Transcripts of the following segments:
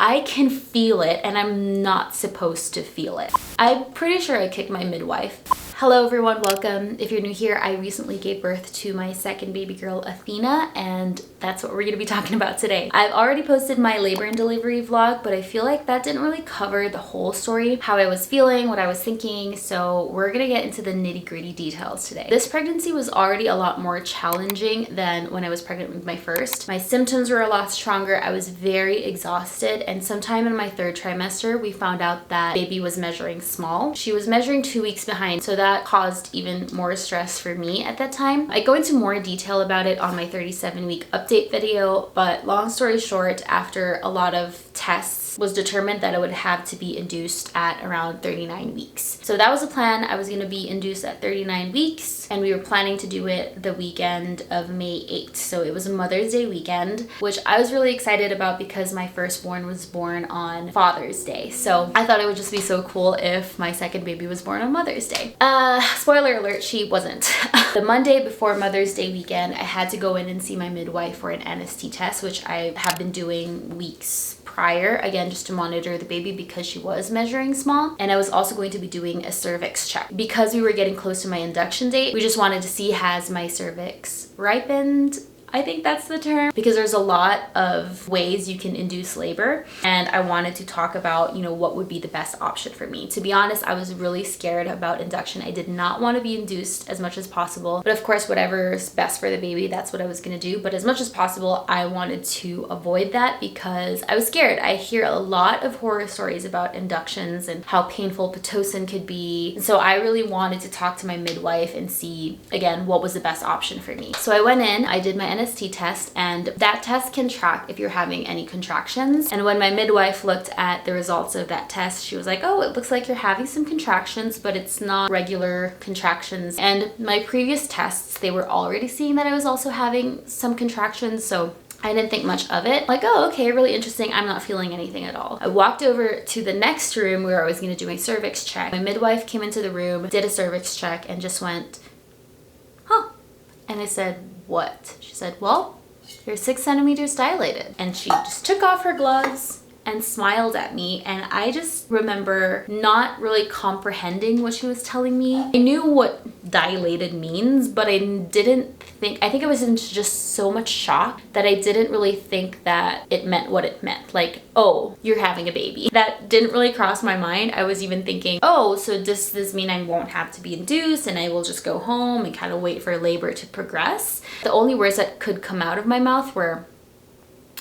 I can feel it and I'm not supposed to feel it. I'm pretty sure I kicked my midwife. Hello everyone, welcome. If you're new here, I recently gave birth to my second baby girl, Athena, and that's what we're gonna be talking about today. I've already posted my labor and delivery vlog, but I feel like that didn't really cover the whole story, how I was feeling, what I was thinking, so we're gonna get into the nitty-gritty details today. This pregnancy was already a lot more challenging than when I was pregnant with my first. My symptoms were a lot stronger, I was very exhausted, and sometime in my third trimester, we found out that baby was measuring small. She was measuring 2 weeks behind, so that caused even more stress for me at that time. I go into more detail about it on my 37-week update video, but long story short, after a lot of tests, was determined that I would have to be induced at around 39 weeks. So that was the plan. I was going to be induced at 39 weeks, and we were planning to do it the weekend of May 8th. So it was a Mother's Day weekend, which I was really excited about because my firstborn was born on Father's Day. So I thought it would just be so cool if my second baby was born on Mother's Day. Spoiler alert, she wasn't. The Monday before Mother's Day weekend, I had to go in and see my midwife for an Nst Test, which I have been doing weeks prior, again, just to monitor the baby because she was measuring small. And I was also going to be doing a cervix check. Because we were getting close to my induction date, we just wanted to see, has my cervix ripened? I think that's the term, because there's a lot of ways you can induce labor, and I wanted to talk about, what would be the best option for me. To be honest, I was really scared about induction. I did not want to be induced as much as possible, but of course, whatever's best for the baby, that's what I was gonna do. But as much as possible, I wanted to avoid that because I was scared. I hear a lot of horror stories about inductions and how painful Pitocin could be. And so I really wanted to talk to my midwife and see, again, what was the best option for me. So I went in, I did my Nst test, and that test can track if you're having any contractions. And when my midwife looked at the results of that test, she was like, oh, it looks like you're having some contractions, but it's not regular contractions. And my previous tests, they were already seeing that I was also having some contractions, so I didn't think much of it. Like, oh, okay, really interesting. I'm not feeling anything at all. I walked over to the next room where I was gonna do my cervix check. My midwife came into the room, did a cervix check, and just went, huh. And I said, what? She said, well, you're 6 centimeters dilated. And she just took off her gloves and smiled at me, and I just remember not really comprehending what she was telling me. I knew what dilated means, but I think I was in just so much shock that I didn't really think that it meant what it meant. Like, oh, you're having a baby. That didn't really cross my mind. I was even thinking, oh, so does this mean I won't have to be induced and I will just go home and kind of wait for labor to progress? The only words that could come out of my mouth were,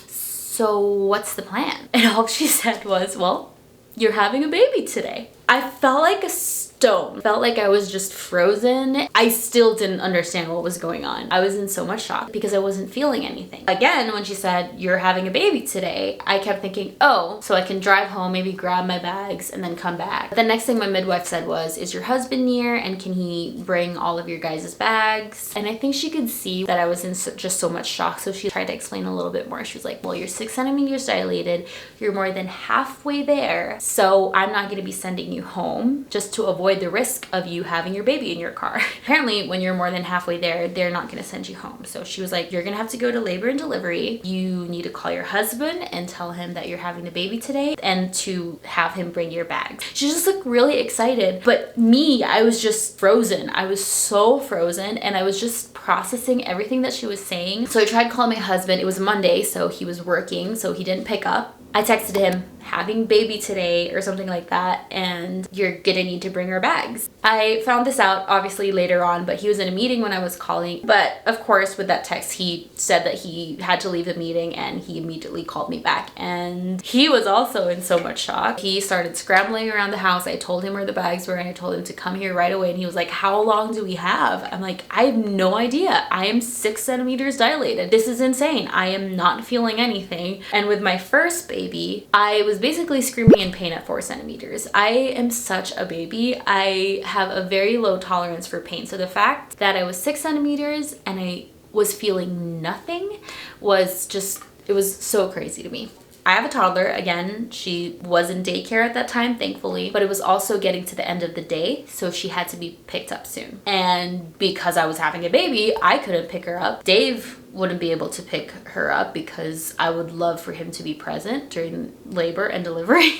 so what's the plan? And all she said was, well, you're having a baby today. I felt like a stone. Felt like I was just frozen. I still didn't understand what was going on. I was in so much shock because I wasn't feeling anything. Again, when she said, you're having a baby today, I kept thinking, oh, so I can drive home, maybe grab my bags and then come back. But the next thing my midwife said was, is your husband near and can he bring all of your guys' bags? And I think she could see that I was in just so much shock, so she tried to explain a little bit more. She was like, well, you're 6 centimeters dilated, you're more than halfway there, so I'm not gonna be sending you home just to avoid the risk of you having your baby in your car. Apparently, when you're more than halfway there, they're not gonna send you home. So she was like, you're gonna have to go to labor and delivery. You need to call your husband and tell him that you're having the baby today and to have him bring your bags. She just looked really excited, but me, I was just frozen. I was so frozen, and I was just processing everything that she was saying. So I tried calling my husband. It was Monday, so he was working, so he didn't pick up. I texted him, having baby today or something like that, and you're gonna need to bring her bags. I found this out obviously later on, but he was in a meeting when I was calling. But of course, with that text, he said that he had to leave the meeting and he immediately called me back, and he was also in so much shock. He started scrambling around the house. I told him where the bags were and I told him to come here right away, and he was like, how long do we have? I'm like, I have no idea. I am 6 centimeters dilated. This is insane. I am not feeling anything. And with my first baby, I was basically screaming in pain at 4 centimeters. I am such a baby. I have a very low tolerance for pain. So the fact that I was 6 centimeters and I was feeling nothing was just, it was so crazy to me. I have a toddler. Again, she was in daycare at that time, thankfully, but it was also getting to the end of the day, so she had to be picked up soon. And because I was having a baby, I couldn't pick her up. Dave wouldn't be able to pick her up because I would love for him to be present during labor and delivery.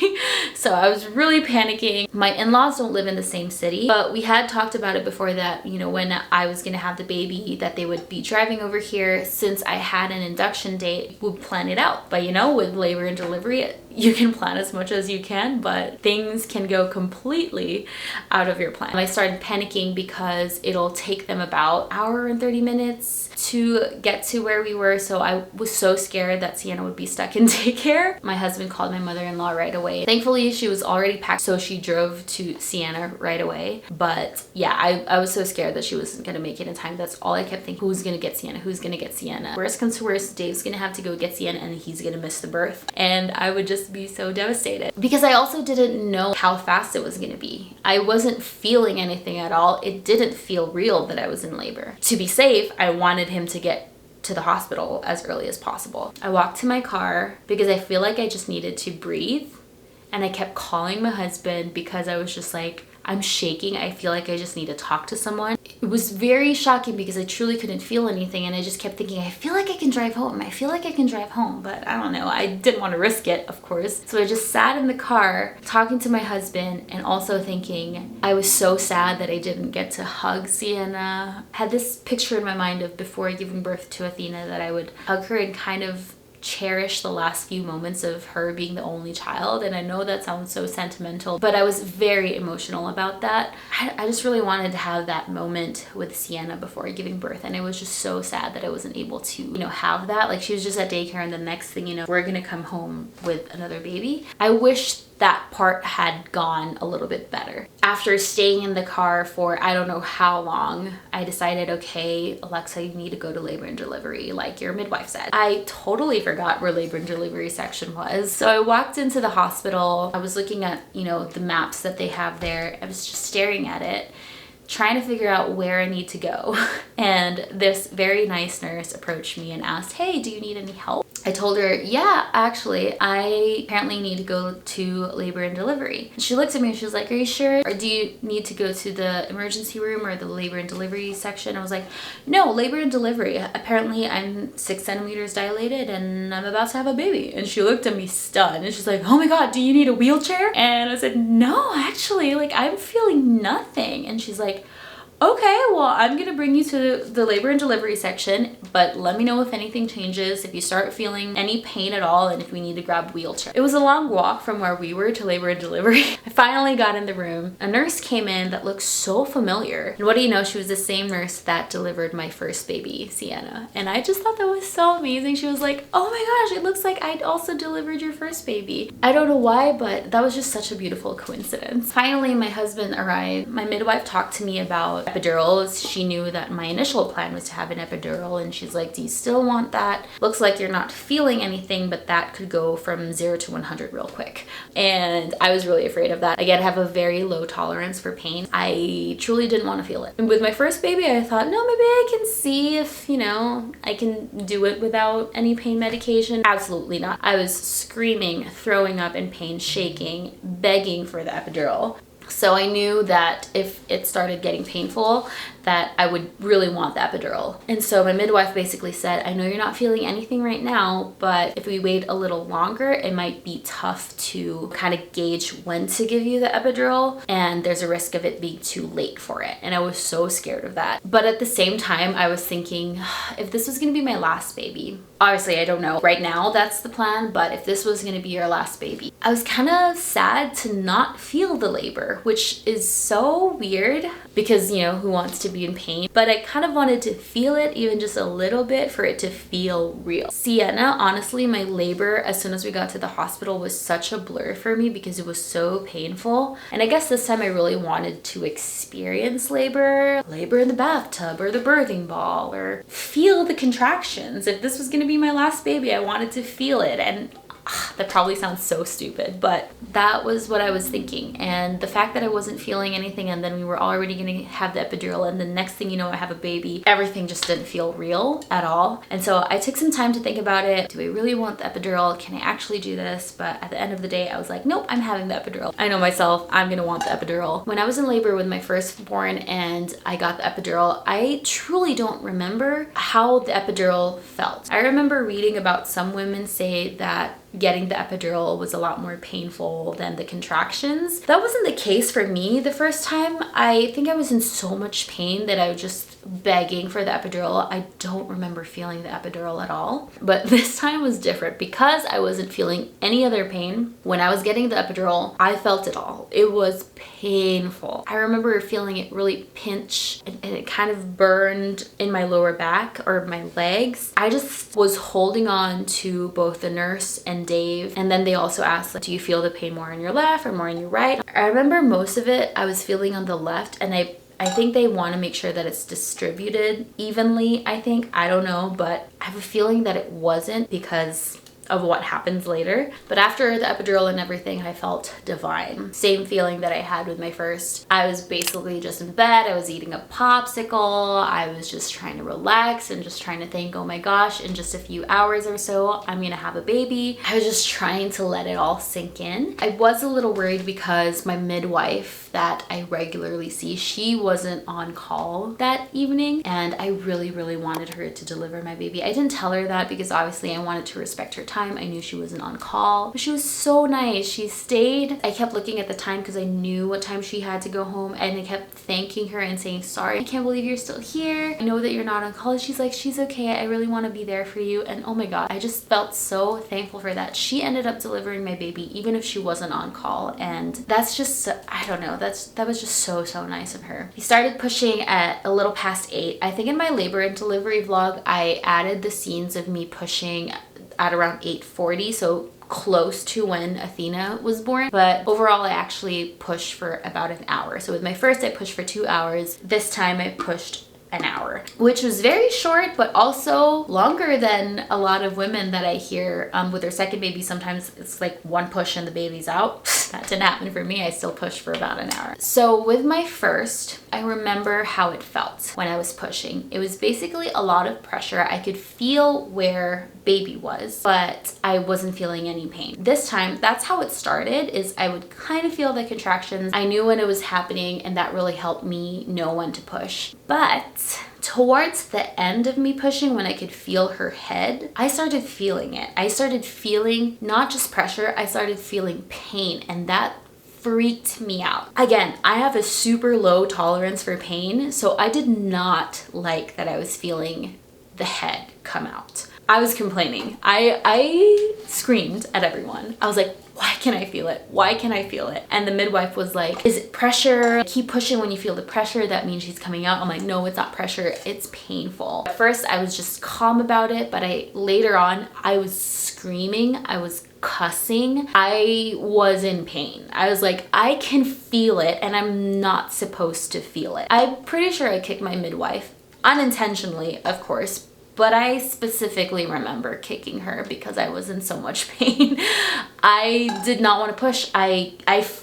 So I was really panicking. My in-laws don't live in the same city, but we had talked about it before that, you know, when I was gonna have the baby, that they would be driving over here. Since I had an induction date, we'd plan it out. But you know, with labor and delivery, you can plan as much as you can, but things can go completely out of your plan. I started panicking because it'll take them about an hour and 30 minutes to get to where we were. So I was so scared that Sienna would be stuck in daycare. My husband called my mother-in-law right away. Thankfully, she was already packed, so she drove to Sienna right away. But yeah, I was so scared that she wasn't gonna make it in time. That's all I kept thinking. Who's gonna get Sienna? Who's gonna get Sienna? Worst comes to worst, Dave's gonna have to go get Sienna and he's gonna miss the birth. And I would just be so devastated. Because I also didn't know how fast it was gonna be. I wasn't feeling anything at all. It didn't feel real that I was in labor. To be safe, I wanted him to get to the hospital as early as possible. I walked to my car because I feel like I just needed to breathe. And I kept calling my husband because I was just like, I'm shaking. I feel like I just need to talk to someone. It was very shocking because I truly couldn't feel anything. And I just kept thinking, I feel like I can drive home. I feel like I can drive home, but I don't know. I didn't want to risk it, of course. So I just sat in the car talking to my husband and also thinking I was so sad that I didn't get to hug Sienna. I had this picture in my mind of before giving birth to Athena that I would hug her and kind of cherish the last few moments of her being the only child. And I know that sounds so sentimental, but I was very emotional about that. I just really wanted to have that moment with Sienna before giving birth, and it was just so sad that I wasn't able to, you know, have that. Like, she was just at daycare and the next thing you know, we're gonna come home with another baby. I wish that part had gone a little bit better. After staying in the car for I don't know how long, I decided, okay, Alexa, you need to go to labor and delivery like your midwife said. I totally forgot where labor and delivery section was. So I walked into the hospital. I was looking at, you know, the maps that they have there. I was just staring at it, trying to figure out where I need to go. And this very nice nurse approached me and asked, hey, do you need any help? I told her, yeah, actually, I apparently need to go to labor and delivery. And she looked at me and she was like, are you sure? Or do you need to go to the emergency room or the labor and delivery section? I was like, no, labor and delivery. Apparently I'm 6 centimeters dilated and I'm about to have a baby. And she looked at me stunned and she's like, oh my God, do you need a wheelchair? And I said, no, actually, like, I'm feeling nothing. And she's like, okay, well, I'm gonna bring you to the labor and delivery section, but let me know if anything changes, if you start feeling any pain at all, and if we need to grab a wheelchair. It was a long walk from where we were to labor and delivery. I finally got in the room. A nurse came in that looked so familiar. And what do you know, she was the same nurse that delivered my first baby, Sienna. And I just thought that was so amazing. She was like, oh my gosh, it looks like I'd also delivered your first baby. I don't know why, but that was just such a beautiful coincidence. Finally, my husband arrived. My midwife talked to me about epidurals. She knew that my initial plan was to have an epidural, and she's like, do you still want that? Looks like you're not feeling anything, but that could go from 0 to 100 real quick. And I was really afraid of that. Again, I have a very low tolerance for pain. I truly didn't want to feel it. And with my first baby, I thought, no, maybe I can see if, you know, I can do it without any pain medication. Absolutely not. I was screaming, throwing up in pain, shaking, begging for the epidural. So I knew that if it started getting painful, that I would really want the epidural. And so my midwife basically said, I know you're not feeling anything right now, but if we wait a little longer, it might be tough to kind of gauge when to give you the epidural, and there's a risk of it being too late for it. And I was so scared of that. But at the same time, I was thinking, if this was gonna be my last baby, obviously I don't know right now that's the plan, but if this was gonna be your last baby, I was kind of sad to not feel the labor, which is so weird because, you know, who wants to be in pain? But I kind of wanted to feel it even just a little bit for it to feel real. Sienna, honestly, my labor as soon as we got to the hospital was such a blur for me because it was so painful. And I guess this time I really wanted to experience labor in the bathtub or the birthing ball, or feel the contractions. If this was gonna be my last baby, I wanted to feel it. And That probably sounds so stupid, but that was what I was thinking. And the fact that I wasn't feeling anything, and then we were already gonna have the epidural, and the next thing you know, I have a baby, everything just didn't feel real at all. And so I took some time to think about it. Do I really want the epidural? Can I actually do this? But at the end of the day, I was like, nope, I'm having the epidural. I know myself, I'm gonna want the epidural. When I was in labor with my firstborn and I got the epidural, I truly don't remember how the epidural felt. I remember reading about some women say that getting the epidural was a lot more painful than the contractions. That wasn't the case for me the first time. I think I was in so much pain that I was just begging for the epidural. I don't remember feeling the epidural at all. But this time was different because I wasn't feeling any other pain. When I was getting the epidural, I felt it all. It was painful. I remember feeling it really pinch and it kind of burned in my lower back or my legs. I just was holding on to both the nurse and Dave, and then they also asked, like, do you feel the pain more on your left or more on your right? I remember most of it I was feeling on the left, and I think they want to make sure that it's distributed evenly, I don't know, but I have a feeling that it wasn't because of what happens later. But after the epidural and everything, I felt divine. Same feeling that I had with my first. I was basically just in bed. I was eating a popsicle. I was just trying to relax and just trying to think, oh my gosh, in just a few hours or so, I'm gonna have a baby. I was just trying to let it all sink in. I was a little worried because my midwife that I regularly see, she wasn't on call that evening, and I really wanted her to deliver my baby. I didn't tell her that because obviously I wanted to respect her time. I knew she wasn't on call, but she was so nice. She stayed. I kept looking at the time because I knew what time she had to go home, and I kept thanking her and saying, sorry, I can't believe you're still here. I know that you're not on call. She's like, she's okay. I really want to be there for you. And oh my God, I just felt so thankful for that. She ended up delivering my baby even if she wasn't on call, and that's just, I don't know, that was just so nice of her. He started pushing at a little past 8. I think in my labor and delivery vlog, I added the scenes of me pushing at around 8:40, so close to when Athena was born. But overall, I actually pushed for about an hour. So with my first, I pushed for 2 hours. This time I pushed an hour, which was very short, but also longer than a lot of women that I hear with their second baby. Sometimes it's like one push and the baby's out. That didn't happen for me. I still pushed for about an hour. So with my first, I remember how it felt when I was pushing. It was basically a lot of pressure. I could feel where baby was, but I wasn't feeling any pain. This time, that's how it started, is I would kind of feel the contractions. I knew when it was happening, and that really helped me know when to push. But towards the end of me pushing, when I could feel her head, I started feeling it. I started feeling not just pressure, I started feeling pain, and that freaked me out. Again, I have a super low tolerance for pain, so I did not like that I was feeling the head come out. I was complaining. I screamed at everyone. I was like, why can't I feel it? Why can't I feel it? And the midwife was like, is it pressure? Keep pushing when you feel the pressure. That means she's coming out. I'm like, no, it's not pressure. It's painful. At first, I was just calm about it, but later on, I was screaming. I was cussing. I was in pain. I was like, I can feel it, and I'm not supposed to feel it. I'm pretty sure I kicked my midwife, unintentionally, of course, but I specifically remember kicking her because I was in so much pain. I did not want to push. I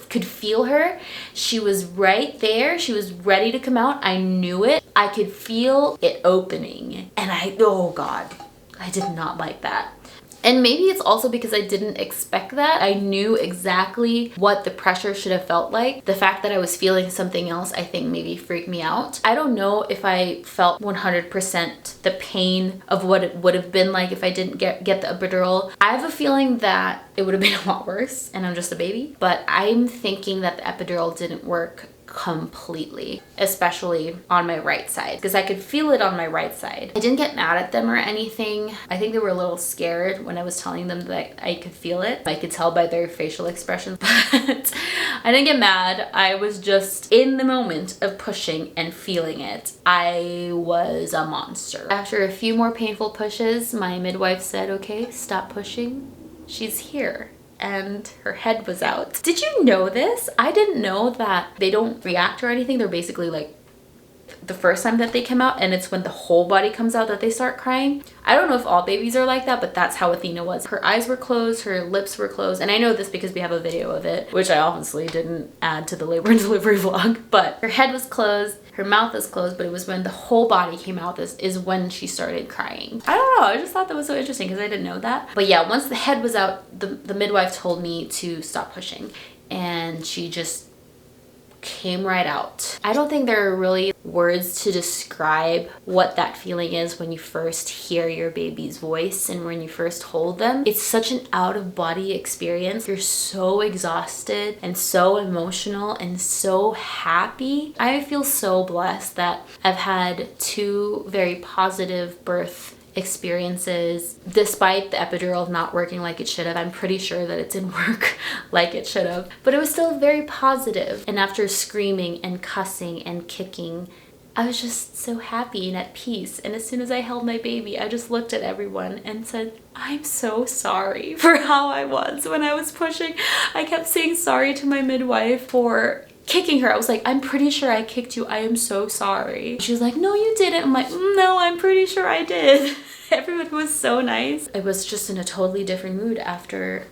could feel her. She was right there. She was ready to come out. I knew it. I could feel it opening. And oh God, I did not like that. And maybe it's also because I didn't expect that. I knew exactly what the pressure should have felt like. The fact that I was feeling something else, I think maybe freaked me out. I don't know if I felt 100% the pain of what it would have been like if I didn't get the epidural. I have a feeling that it would have been a lot worse, and I'm just a baby. But I'm thinking that the epidural didn't work completely, especially on my right side, because I could feel it on my right side. I didn't get mad at them or anything. I think they were a little scared when I was telling them that I could feel it. I could tell by their facial expressions, but I didn't get mad. I was just in the moment of pushing and feeling it. I was a monster. After a few more painful pushes, my midwife said, okay, stop pushing. She's here. And her head was out. Did you know this? I didn't know that they don't react or anything. They're basically like the first time that they come out, and it's when the whole body comes out that they start crying. I don't know if all babies are like that, but that's how Athena was. Her eyes were closed, her lips were closed, and I know this because we have a video of it, which I obviously didn't add to the labor and delivery vlog, but her head was closed, her mouth was closed, but it was when the whole body came out, this is when she started crying. I don't know, I just thought that was so interesting because I didn't know that. But yeah, once the head was out, the midwife told me to stop pushing, and she just came right out. I don't think there are really words to describe what that feeling is when you first hear your baby's voice and when you first hold them. It's such an out-of-body experience. You're so exhausted and so emotional and so happy. I feel so blessed that I've had 2 very positive birth experiences despite the epidural not working like it should have. I'm pretty sure that it didn't work like it should have, but it was still very positive. And after screaming and cussing and kicking, I was just so happy and at peace. And as soon as I held my baby, I just looked at everyone and said, I'm so sorry for how I was when I was pushing. I kept saying sorry to my midwife for kicking her. I was like, I'm pretty sure I kicked you. I am so sorry. She was like, no, you didn't. I'm like, no, I'm pretty sure I did. Everyone was so nice. I was just in a totally different mood after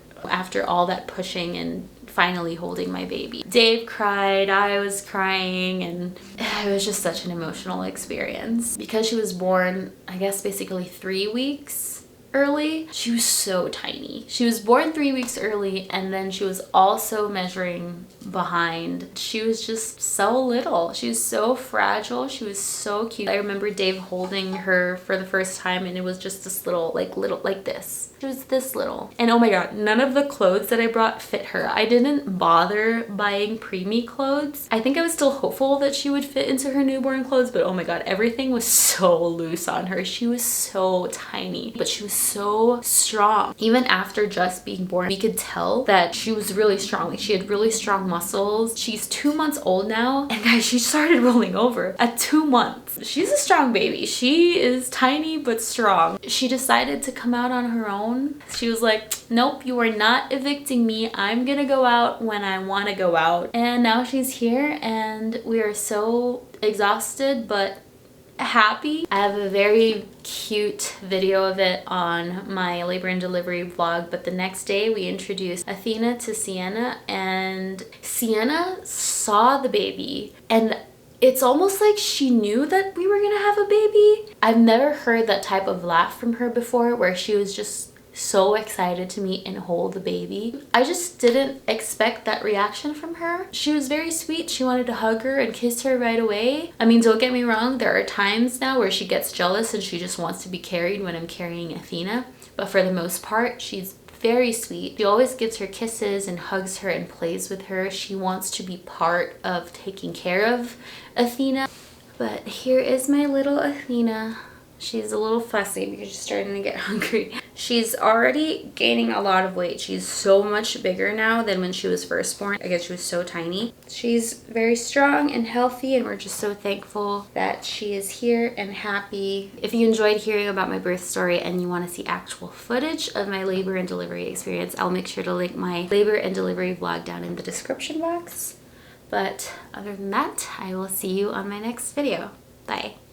all that pushing and finally holding my baby. Dave cried, I was crying, and it was just such an emotional experience. Because she was born, I guess basically 3 weeks early, she was so tiny. She was born 3 weeks early, and then she was also measuring behind. She was just so little. She was so fragile. She was so cute. I remember Dave holding her for the first time, and it was just this little like this. She was this little. And oh my god, none of the clothes that I brought fit her. I didn't bother buying preemie clothes. I think I was still hopeful that she would fit into her newborn clothes, but oh my god, everything was so loose on her. She was so tiny, but she was so strong. Even after just being born, we could tell that she was really strong. Like, she had really strong muscles. She's 2 months old now, and guys, she started rolling over at 2 months. She's a strong baby. She is tiny but strong. She decided to come out on her own. She was like, nope, you are not evicting me. I'm gonna go out when I want to go out. And now she's here, and we are so exhausted but happy. I have a very cute video of it on my labor and delivery vlog, but the next day we introduced Athena to Sienna, and Sienna saw the baby, and it's almost like she knew that we were gonna have a baby. I've never heard that type of laugh from her before, where she was just so excited to meet and hold the baby. I just didn't expect that reaction from her. She was very sweet. She wanted to hug her and kiss her right away. I mean, don't get me wrong, there are times now where she gets jealous and she just wants to be carried when I'm carrying Athena, but for the most part, she's very sweet. She always gives her kisses and hugs her and plays with her. She wants to be part of taking care of Athena. But here is my little Athena. She's a little fussy because she's starting to get hungry. She's already gaining a lot of weight. She's so much bigger now than when she was first born. I guess she was so tiny. She's very strong and healthy, and we're just so thankful that she is here and happy. If you enjoyed hearing about my birth story and you want to see actual footage of my labor and delivery experience, I'll make sure to link my labor and delivery vlog down in the description box. But other than that, I will see you on my next video. Bye.